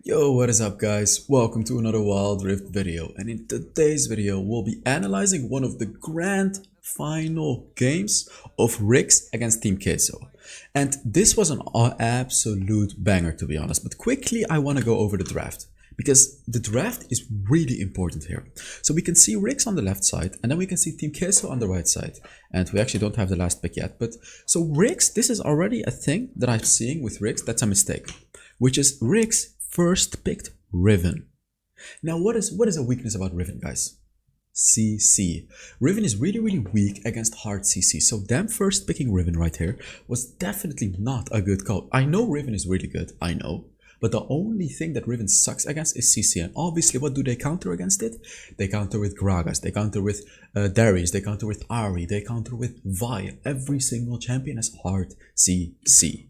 Yo, what is up guys? Welcome to another Wild Rift video, and in today's video we'll be analyzing one of the grand final games of RIX against Team Queso. And this was an absolute banger, to be honest, but quickly I want to go over the draft, because the draft is really important here. So we can see RIX on the left side, and then we can see Team Queso on the right side, and we actually don't have the last pick yet. But so RIX, this is already a thing that I'm seeing with RIX that's a mistake, which is RIX first picked Riven. Now what is a weakness about Riven, guys? CC. Riven is really weak against hard CC, so them first picking Riven right here was definitely not a good call. I know Riven is really good, I know, but the only thing that Riven sucks against is CC, and obviously what do they counter against it? They counter with Gragas, they counter with Darius, they counter with Ahri, they counter with Vi. Every single champion has hard CC.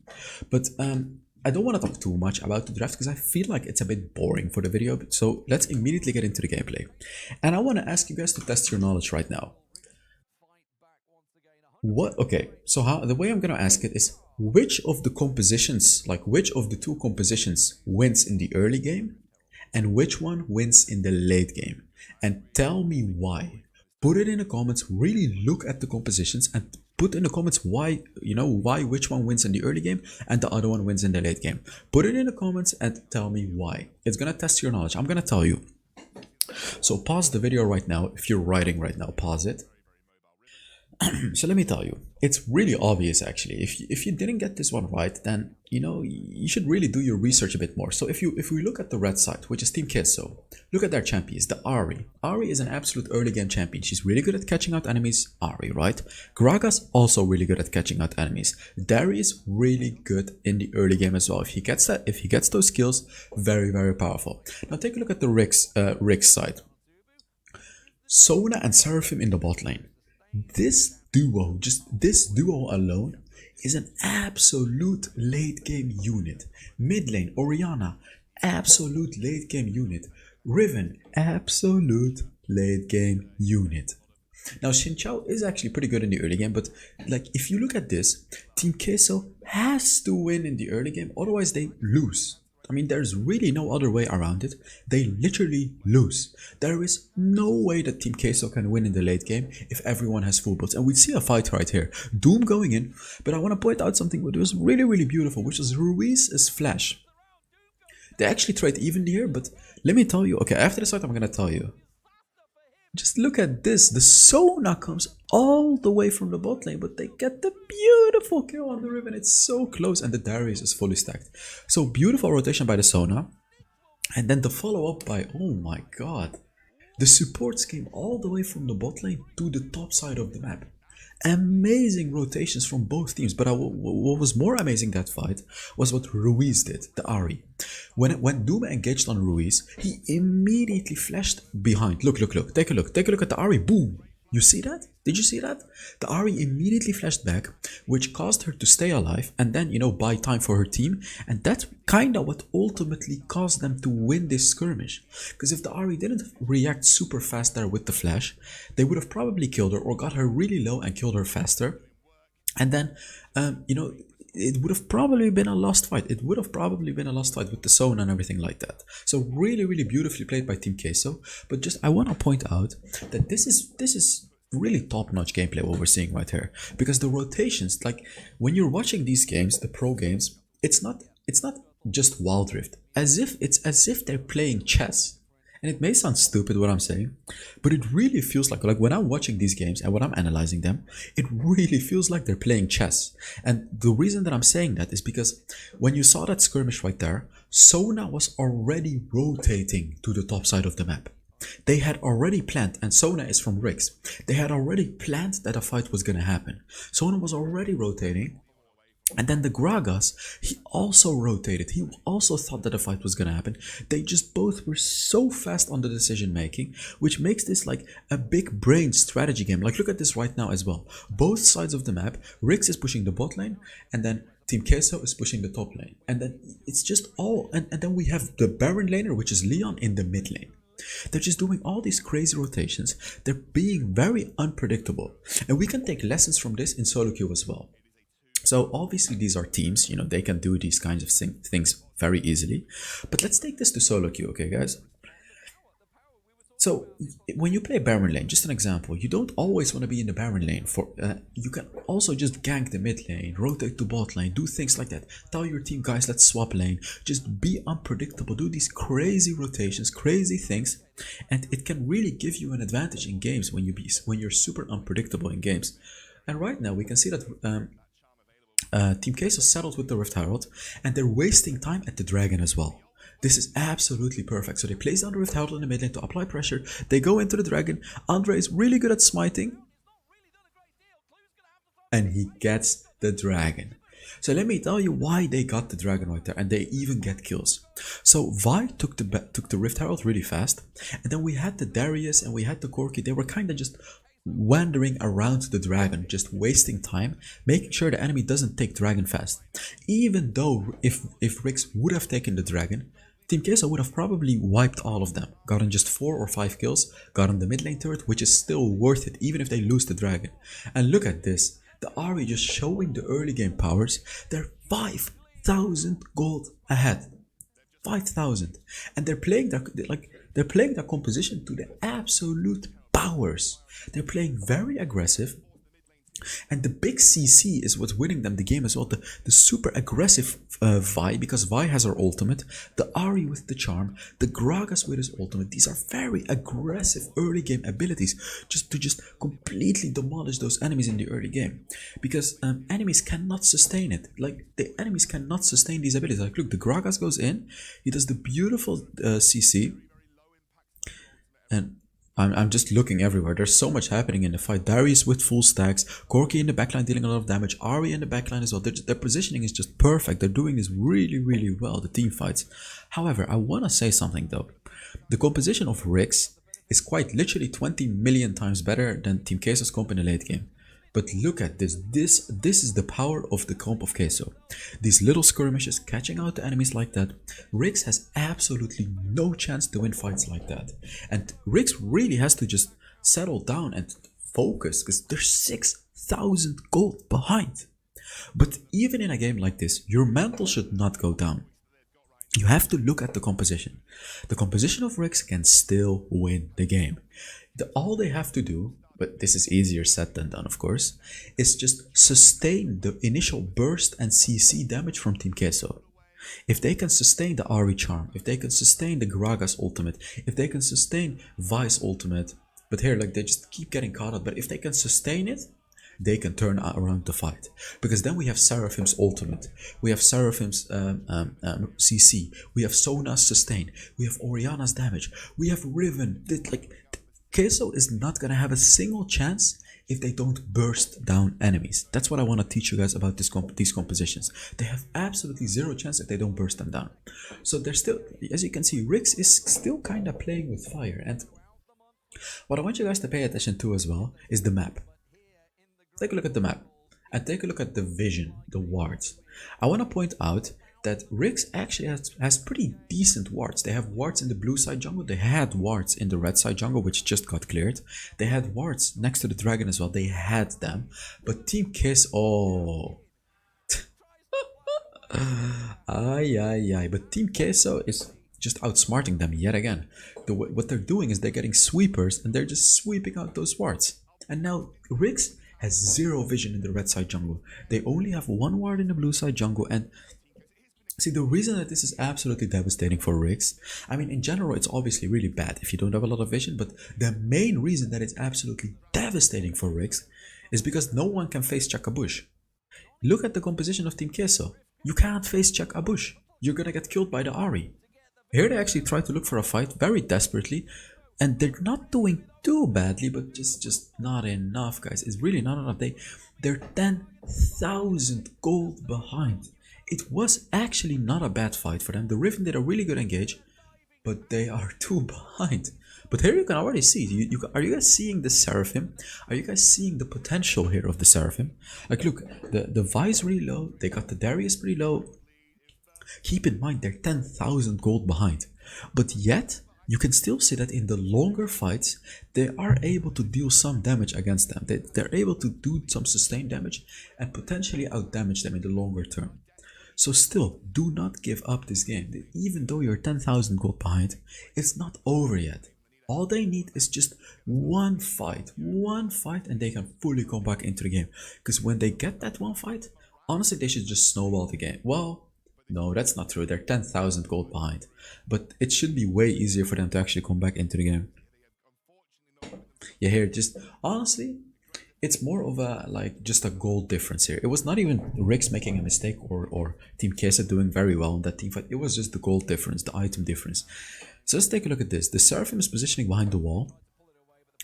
But I don't want to talk too much about the draft because I feel like it's a bit boring for the video, so let's immediately get into the gameplay. And I want to ask you guys to test your knowledge right now. The way I'm going to ask it is, which of the compositions, like which of the two compositions wins in the early game and which one wins in the late game? And tell me why. Put it in the comments, really look at the compositions and put in the comments why, which one wins in the early game and the other one wins in the late game. Put it in the comments and tell me why. It's gonna test your knowledge. I'm gonna tell you. So pause the video right now. If you're writing right now, pause it. So let me tell you, it's really obvious actually. If you didn't get this one right, then you should really do your research a bit more. So if we look at the red side, which is Team Queso, look at their champions, the Ahri. Ahri is an absolute early game champion. She's really good at catching out enemies. Ahri, right? Gragas also really good at catching out enemies. Darius really good in the early game as well. If he gets those skills, very powerful. Now take a look at the Rix side. Sona and Seraphim in the bot lane. This duo alone is an absolute late game unit. Mid lane, Orianna, absolute late game unit. Riven, absolute late game unit. Now Xin Chao is actually pretty good in the early game, but like if you look at this, Team Queso has to win in the early game, otherwise they lose. I mean, there's really no other way around it. They literally lose. There is no way that Team Queso can win in the late game if everyone has full builds. And we see a fight right here. Doom going in, but I want to point out something that was really beautiful, which is Ruiz's flash. They actually trade evenly here, but let me tell you, okay, after this fight I'm gonna tell you. Just look at this, the Sona comes all the way from the bot lane, but they get the beautiful kill on the Riven. It's so close, and the Darius is fully stacked. So beautiful rotation by the Sona, and then the follow-up by, oh my god, the supports came all the way from the bot lane to the top side of the map. Amazing rotations from both teams, but what was more amazing that fight was what Ruiz did, the Ahri. When Doom engaged on Ruiz, he immediately flashed behind. Look, take a look at the Ahri, boom! You see that? Did you see that? The Ahri immediately flashed back, which caused her to stay alive and then, buy time for her team. And that's kind of what ultimately caused them to win this skirmish. Because if the Ahri didn't react super fast there with the flash, they would have probably killed her or got her really low and killed her faster. And then, it would have probably been a lost fight. It would have probably been a lost fight with the Sona and everything like that. So really beautifully played by Team Queso. But just I want to point out that this is really top-notch gameplay what we're seeing right here. Because the rotations, like when you're watching these games, the pro games, it's not just Wild Rift. It's as if they're playing chess. And it may sound stupid what I'm saying, but it really feels like when I'm watching these games and when I'm analyzing them, it really feels like they're playing chess. And the reason that I'm saying that is because when you saw that skirmish right there, Sona was already rotating to the top side of the map. They had already planned, and Sona is from RIX, they had already planned that a fight was going to happen. Sona was already rotating. And then the Gragas, he also rotated. He also thought that a fight was going to happen. They just both were so fast on the decision making, which makes this like a big brain strategy game. Like look at this right now as well. Both sides of the map, RIX is pushing the bot lane and then Team Queso is pushing the top lane. And then it's just all, and then we have the Baron laner, which is Leon, in the mid lane. They're just doing all these crazy rotations. They're being very unpredictable. And we can take lessons from this in solo queue as well. So obviously these are teams, you know, they can do these kinds of things very easily. But let's take this to solo queue, okay guys? So when you play Baron lane, just an example, you don't always want to be in the Baron lane. You can also just gank the mid lane, rotate to bot lane, do things like that. Tell your team, guys, let's swap lane. Just be unpredictable, do these crazy rotations, crazy things, and it can really give you an advantage in games when you're super unpredictable in games. And right now we can see that Team Queso settled with the Rift Herald, and they're wasting time at the Dragon as well. This is absolutely perfect. So they place down the Rift Herald in the mid lane to apply pressure. They go into the Dragon. Andre is really good at smiting. And he gets the Dragon. So let me tell you why they got the Dragon right there. And they even get kills. So Vi took the Rift Herald really fast. And then we had the Darius and we had the Corki. They were kind of just wandering around the Dragon, just wasting time, making sure the enemy doesn't take Dragon fast. Even though if Rix would have taken the Dragon, Team Queso would have probably wiped all of them, gotten just 4 or 5 kills, gotten the mid lane turret, which is still worth it even if they lose the Dragon. And look at this, the Ahri just showing the early game powers. They're 5,000 gold ahead, 5,000, and they're playing their composition to the absolute powers. They're playing very aggressive. And the big CC is what's winning them the game as well. The super aggressive Vi, because Vi has her ultimate, the Ahri with the charm, the Gragas with his ultimate. These are very aggressive early game abilities, just to completely demolish those enemies in the early game. Because enemies cannot sustain it. Like, the enemies cannot sustain these abilities. Like, look, the Gragas goes in, he does the beautiful CC, and I'm just looking everywhere. There's so much happening in the fight. Darius with full stacks, Corki in the backline dealing a lot of damage, Ahri in the backline as well. Their positioning is just perfect. They're doing this really, really well, the team fights. However, I want to say something though. The composition of Rix is quite literally 20 million times better than Team Queso's comp in the late game. But look at this. This is the power of the comp of Queso. These little skirmishes, catching out the enemies like that. Rix has absolutely no chance to win fights like that. And Rix really has to just settle down and focus, because they're 6,000 gold behind. But even in a game like this, your mental should not go down. You have to look at the composition. The composition of Rix can still win the game. All they have to do, but this is easier said than done, of course, is just sustain the initial burst and CC damage from Team Queso. If they can sustain the Ahri charm, if they can sustain the Gragas ultimate, if they can sustain Vi's ultimate, but here, like, they just keep getting caught up, but if they can sustain it, they can turn around the fight. Because then we have Seraphim's ultimate, we have Seraphim's CC, we have Sona's sustain, we have Oriana's damage, we have Riven. Queso is not gonna have a single chance if they don't burst down enemies. That's what I want to teach you guys about these compositions. They have absolutely zero chance if they don't burst them down. So they're still, as you can see, Rix is still kind of playing with fire. And what I want you guys to pay attention to as well is the map. Take a look at the map and take a look at the vision, the wards. I want to point out that Rix actually has pretty decent wards. They have wards in the blue side jungle. They had wards in the red side jungle, which just got cleared. They had wards next to the dragon as well. They had them. But Team Kiss, oh. But Team Queso is just outsmarting them yet again. What they're doing is they're getting sweepers and they're just sweeping out those wards. And now Rix has zero vision in the red side jungle. They only have one ward in the blue side jungle. And see, the reason that this is absolutely devastating for Rix, I mean, in general, it's obviously really bad if you don't have a lot of vision, but the main reason that it's absolutely devastating for Rix is because no one can face Chakabush. Look at the composition of Team Queso. You can't face Chakabush. You're gonna get killed by the Ahri. Here they actually try to look for a fight very desperately, and they're not doing too badly, but just not enough, guys. It's really not enough. They're 10,000 gold behind. It was actually not a bad fight for them. The Riven did a really good engage, but they are too behind. But here you can already see, are you guys seeing the Seraphim? Are you guys seeing the potential here of the Seraphim? Like, look, the Vi's really low, they got the Darius pretty low. Keep in mind, they're 10,000 gold behind. But yet, you can still see that in the longer fights, they are able to deal some damage against them. They're able to do some sustained damage and potentially outdamage them in the longer term. So still, do not give up this game. Even though you're 10,000 gold behind, it's not over yet. All they need is just one fight, and they can fully come back into the game. Because when they get that one fight, honestly, they should just snowball the game. Well, no, that's not true. They're 10,000 gold behind. But it should be way easier for them to actually come back into the game. Yeah, here, just honestly, it's more of a just a goal difference here. It was not even Rix making a mistake or Team Queso doing very well in that team fight. It was just the goal difference, the item difference. So let's take a look at this. The Seraphim is positioning behind the wall,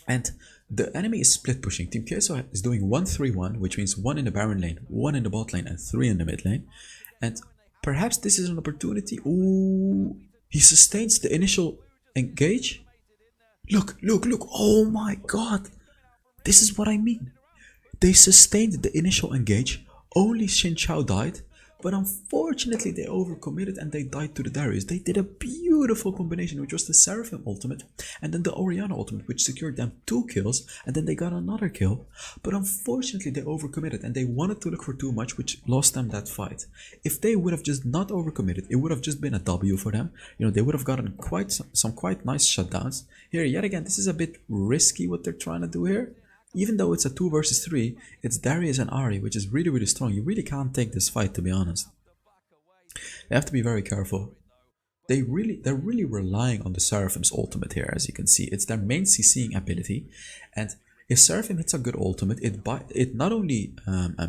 and the enemy is split pushing. Team Queso is doing 1-3-1, which means 1 in the Baron lane, 1 in the bot lane, and 3 in the mid lane. And perhaps this is an opportunity. Ooh, he sustains the initial engage. Look. Oh my god. This is what I mean. They sustained the initial engage, only Xin Chao died, but unfortunately they overcommitted and they died to the Darius. They did a beautiful combination, which was the Seraphim ultimate and then the Orianna ultimate, which secured them 2 kills, and then they got another kill. But unfortunately they overcommitted and they wanted to look for too much, which lost them that fight. If they would have just not overcommitted, it would have just been a W for them. You know, they would have gotten some quite nice shutdowns. Here, yet again, this is a bit risky what they're trying to do here. Even though it's a 2 versus 3, it's Darius and Ahri, which is really strong. You really can't take this fight, to be honest. They have to be very careful. They're really relying on the Seraphim's ultimate here, as you can see. It's their main CCing ability, and if Seraphim hits a good ultimate, it not only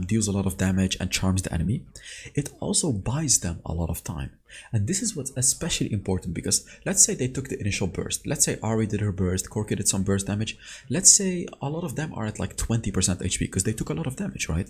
deals a lot of damage and charms the enemy, it also buys them a lot of time. And this is what's especially important, because let's say they took the initial burst. Let's say Ahri did her burst, Corki did some burst damage. Let's say a lot of them are at like 20% HP because they took a lot of damage, right?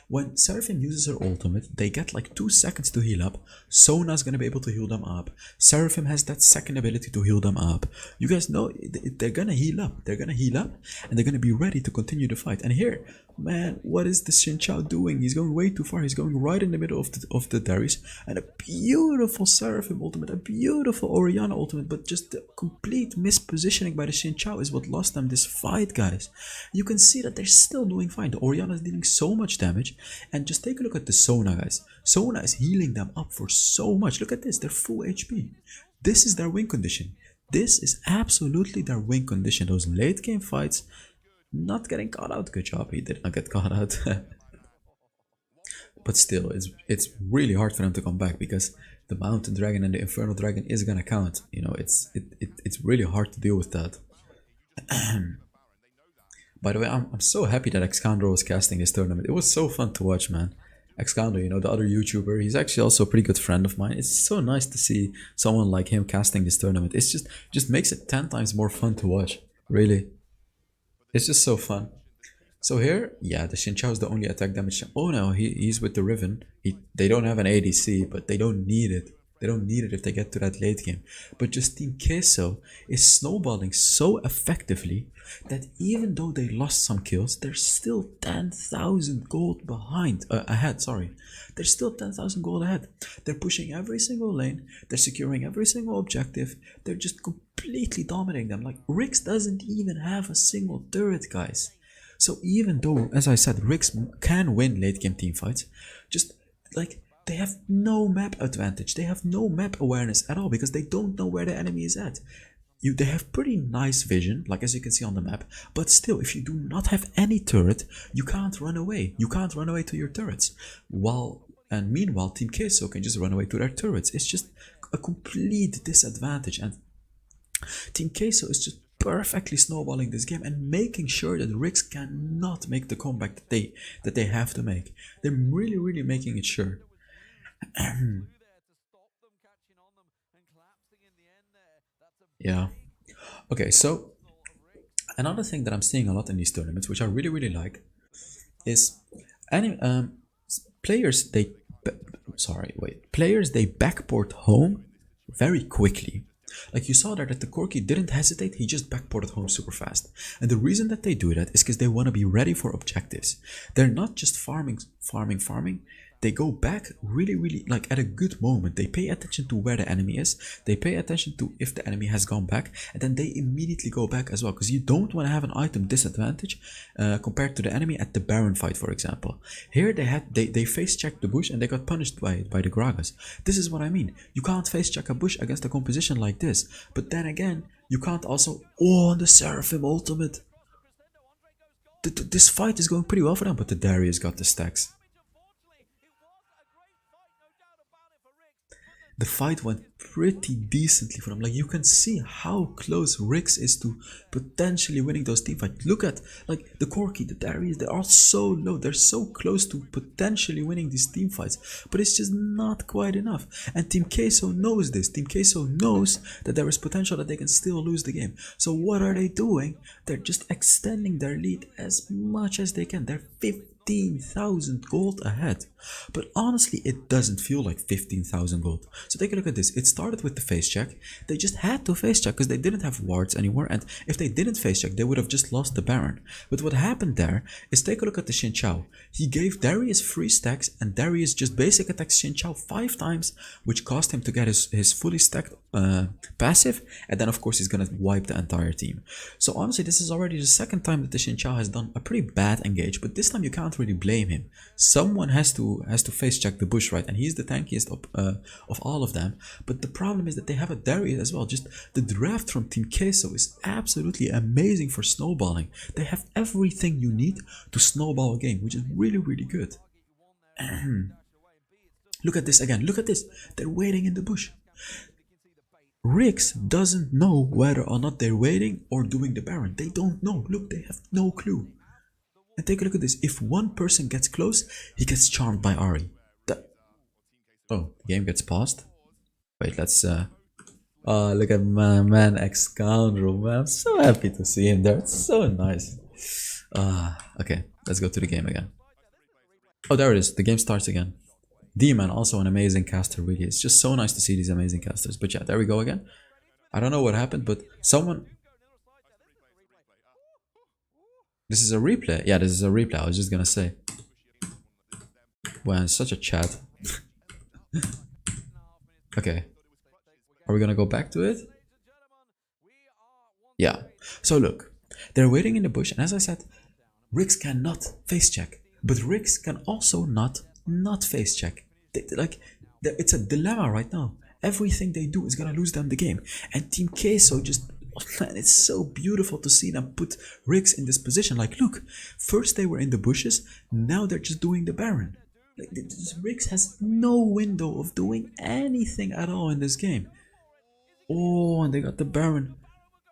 When Seraphim uses her ultimate, they get like 2 seconds to heal up. Sona's gonna be able to heal them up. Seraphim has that second ability to heal them up. You guys know they're gonna heal up. They're gonna heal up and they're gonna be ready to continue the fight. And here, man, what is this Xin Chao doing? He's going way too far. He's going right in the middle of the Darius, and a beautiful Seraphim ultimate, a beautiful Orianna ultimate, but just the complete mispositioning by the Xin Chao is what lost them this fight, guys. You can see that they're still doing fine. The Orianna is dealing so much damage, and just take a look at the Sona, guys. Sona is healing them up for so much. Look at this, they're full HP. This is their win condition. This is absolutely their win condition. Those late game fights, not getting caught out. Good job, he did not get caught out. But still, it's really hard for them to come back, because the Mountain Dragon and the Infernal Dragon is gonna count. You know, it's really hard to deal with that. By the way, I'm so happy that Excandro was casting this tournament. It was so fun to watch, man. Excandro, you know, the other YouTuber, he's actually also a pretty good friend of mine. It's so nice to see someone like him casting this tournament. It's just makes it 10 times more fun to watch. Really. It's just so fun. So here, yeah, the Xin Chao is the only attack damage. Oh no, he's with the Riven. They don't have an ADC, but they don't need it. They don't need it if they get to that late game. But just Team Queso is snowballing so effectively that even though they lost some kills, they're still 10,000 gold ahead. They're still 10,000 gold ahead. They're pushing every single lane. They're securing every single objective. They're just completely dominating them. Like, Rix doesn't even have a single turret, guys. So even though, as I said, Rix can win late game team fights, just like, they have no map advantage. They have no map awareness at all, because they don't know where the enemy is at. They have pretty nice vision, like as you can see on the map, but still, if you do not have any turret, you can't run away. You can't run away to your turrets. Meanwhile, Team Queso can just run away to their turrets. It's just a complete disadvantage, and Team Queso is just perfectly snowballing this game and making sure that Rix cannot make the comeback that they have to make. They're really making it sure. Yeah. Okay, so another thing that I'm seeing a lot in these tournaments, which I really like, is players they backport home very quickly. Like, you saw that the Corki didn't hesitate, he just backported home super fast. And the reason that they do that is because they want to be ready for objectives. They're not just farming. they go back really like at a good moment. They pay attention to where the enemy is, they pay attention to if the enemy has gone back, and then they immediately go back as well, because you don't want to have an item disadvantage compared to the enemy at the Baron fight, for example. Here they face checked the bush and they got punished by the Gragas. This is what I mean. You can't face check a bush against a composition like this, but then again you can't also... Oh, the Seraphim ultimate. This fight is going pretty well for them, but the Darius got the stacks. The fight went pretty decently for them. Like, you can see how close Rix is to potentially winning those team fights. Look at, like, the Corki, the Darius, they are so low. They're so close to potentially winning these team fights. But it's just not quite enough. And Team Queso knows this. Team Queso knows that there is potential that they can still lose the game. So what are they doing? They're just extending their lead as much as they can. They're 15,000 gold ahead. But honestly, it doesn't feel like 15,000 gold. So take a look at this. It started with the face check. They just had to face check because they didn't have wards anymore, and if they didn't face check, they would have just lost the Baron. But what happened there is, take a look at the Xin Chao. He gave Darius free stacks, and Darius just basic attacks Xin Chao 5 times, which cost him to get his fully stacked passive, and then of course he's gonna wipe the entire team. So honestly, this is already the second time that the Xin Chao has done a pretty bad engage, but this time you can't really blame him. Someone has to face check the bush, right? And he's the tankiest of all of them. But the problem is that they have a Darius as well. Just the draft from Team Queso is absolutely amazing for snowballing. They have everything you need to snowball a game, which is really good. Look at this again. Look at this. They're waiting in the bush. Rix doesn't know whether or not they're waiting or doing the Baron. They don't know. Look, they have no clue. And take a look at this. If one person gets close, he gets charmed by Ahri. Oh, the game gets paused. Wait, let's oh, look at my man X-Scoundrel, man. I'm so happy to see him there. It's so nice. Okay, let's go to the game again. Oh, there it is. The game starts again. D-Man, also an amazing caster, really. It's just so nice to see these amazing casters. But yeah, there we go again. I don't know what happened, but someone... This is a replay. Yeah, this is a replay. I was just gonna say. Wow, such a chat. Okay. Are we gonna go back to it? Yeah. So look, they're waiting in the bush, and as I said, Rix cannot face check, but Rix can also not face check. It's a dilemma right now. Everything they do is gonna lose them the game, and Team Queso just... Man, it's so beautiful to see them put Rix in this position. Like, look, first they were in the bushes, now they're just doing the Baron. Like, Rix has no window of doing anything at all in this game. Oh, and they got the Baron.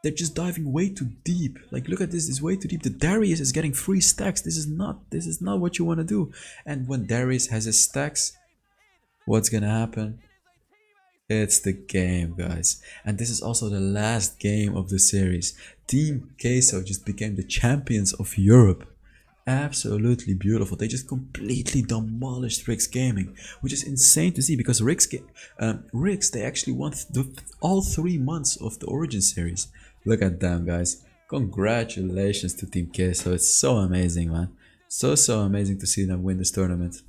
They're just diving way too deep. Like, look at this, it's way too deep. The Darius is getting free stacks. This is not what you want to do. And when Darius has his stacks, what's gonna happen? It's the game, guys. And this is also the last game of the series. Team Queso just became the champions of Europe. Absolutely beautiful. They just completely demolished Rix Gaming, which is insane to see, because Rix, they actually won all 3 months of the Origin series. Look at them, guys. Congratulations to Team Queso. It's so amazing, man. So amazing to see them win this tournament.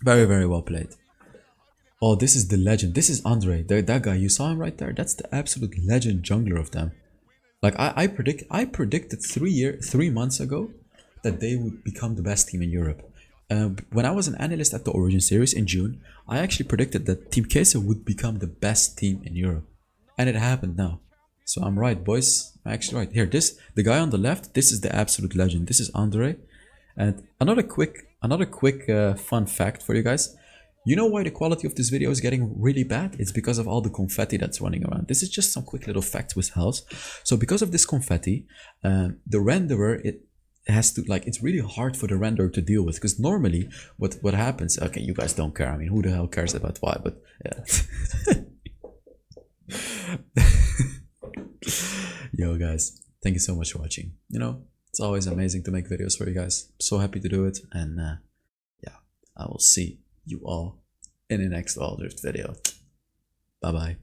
Very well played. Oh, this is the legend. This is Andre. That guy, you saw him right there? That's the absolute legend jungler of them. Like, I predicted 3 months ago that they would become the best team in Europe. When I was an analyst at the Origin series in June, I actually predicted that Team Queso would become the best team in Europe. And it happened now. So I'm right, boys. I'm actually right. Here, the guy on the left, this is the absolute legend. This is Andre. And another quick fun fact for you guys. You know why the quality of this video is getting really bad? It's because of all the confetti that's running around. This is just some quick little facts with Hells. So because of this confetti, the renderer, it has to, like, it's really hard for the renderer to deal with, because normally what happens, okay, you guys don't care, I mean, who the hell cares about why, but yeah. Yo guys, thank you so much for watching. You know, it's always amazing to make videos for you guys. So happy to do it, and yeah, I will see you all in the next Wild Rift video. Bye bye.